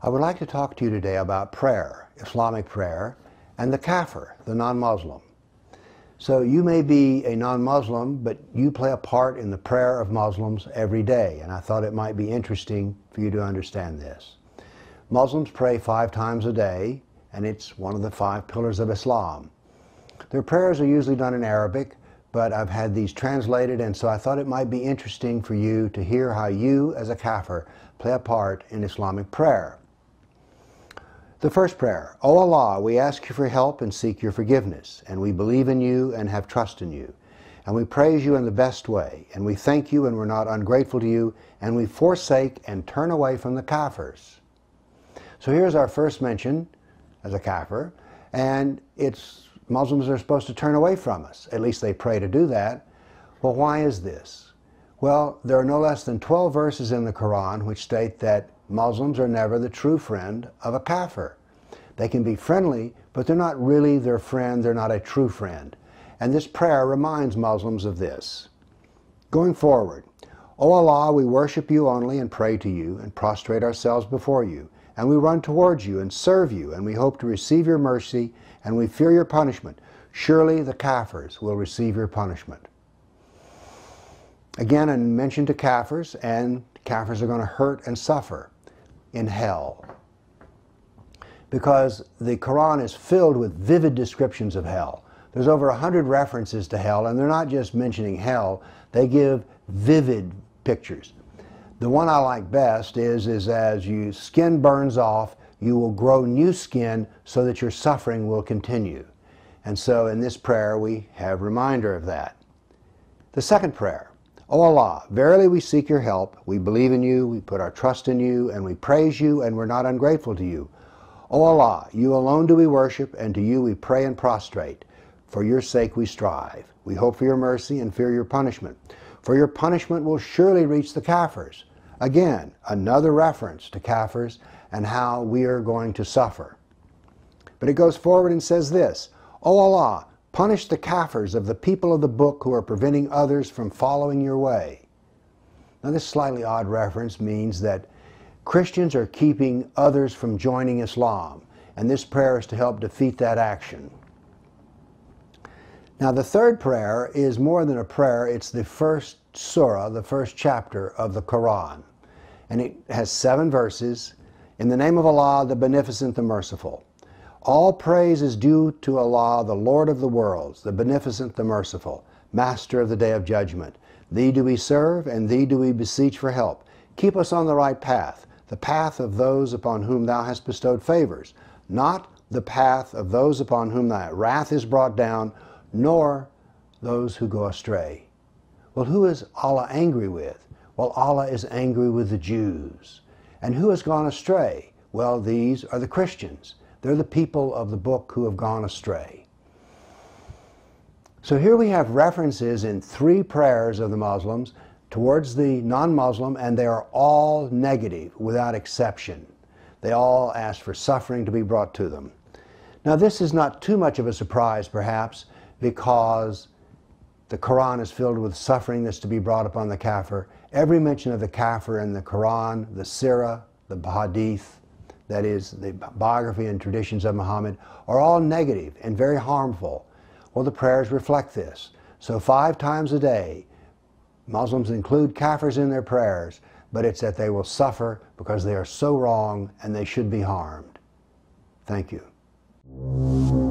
I would like to talk to you today about prayer, Islamic prayer, and the káfir, the non-Muslim. So you may be a non-Muslim, but you play a part in the prayer of Muslims every day, and I thought it might be interesting for you to understand this. Muslims pray 5 times a day, and it's one of the 5 pillars of Islam. Their prayers are usually done in Arabic, but I've had these translated, and so I thought it might be interesting for you to hear how you, as a káfir, play a part in Islamic prayer. The first prayer: O Allah, we ask you for help and seek your forgiveness, and we believe in you and have trust in you, and we praise you in the best way, and we thank you and we're not ungrateful to you, and we forsake and turn away from the kafirs. So here's our first mention as a káfir, and it's Muslims are supposed to turn away from us. At least they pray to do that. Well, why is this? Well, there are no less than 12 verses in the Quran which state that Muslims are never the true friend of a káfir. They can be friendly, but they're not really their friend. They're not a true friend. And this prayer reminds Muslims of this. Going forward, O Allah, we worship you only and pray to you and prostrate ourselves before you. And we run towards you and serve you, and we hope to receive your mercy, and we fear your punishment. Surely the kafirs will receive your punishment. Again, I mentioned to kafirs, and kafirs are going to hurt and suffer in hell, because the Quran is filled with vivid descriptions of hell. There's over 100 references to hell, and they're not just mentioning hell, they give vivid pictures. The one I like best is as your skin burns off, you will grow new skin so that your suffering will continue. And so in this prayer we have a reminder of that. The second prayer: O Allah, verily we seek your help, we believe in you, we put our trust in you, and we praise you, and we're not ungrateful to you. O Allah, you alone do we worship, and to you we pray and prostrate. For your sake we strive. We hope for your mercy and fear your punishment. For your punishment will surely reach the kafirs. Again, another reference to kafirs and how we are going to suffer. But it goes forward and says this: O Allah, punish the kafirs of the people of the book who are preventing others from following your way. Now this slightly odd reference means that Christians are keeping others from joining Islam, and this prayer is to help defeat that action. Now the third prayer is more than a prayer, it's the first surah, the first chapter of the Quran. And it has 7 verses. In the name of Allah, the Beneficent, the Merciful. All praise is due to Allah, the Lord of the worlds, the Beneficent, the Merciful, Master of the Day of Judgment. Thee do we serve, and Thee do we beseech for help. Keep us on the right path, the path of those upon whom Thou hast bestowed favors, not the path of those upon whom Thy wrath is brought down, nor those who go astray. Well, who is Allah angry with? Well, Allah is angry with the Jews. And who has gone astray? Well, these are the Christians. They're the people of the book who have gone astray. So here we have references in 3 prayers of the Muslims towards the non-Muslim, and they are all negative without exception. They all ask for suffering to be brought to them. Now this is not too much of a surprise perhaps, because the Quran is filled with suffering that's to be brought upon the káfir. Every mention of the káfir in the Quran, the Sirah, the Hadith, that is, the biography and traditions of Muhammad, are all negative and very harmful. Well, the prayers reflect this. So 5 times a day, Muslims include kafirs in their prayers, but it's that they will suffer because they are so wrong and they should be harmed. Thank you.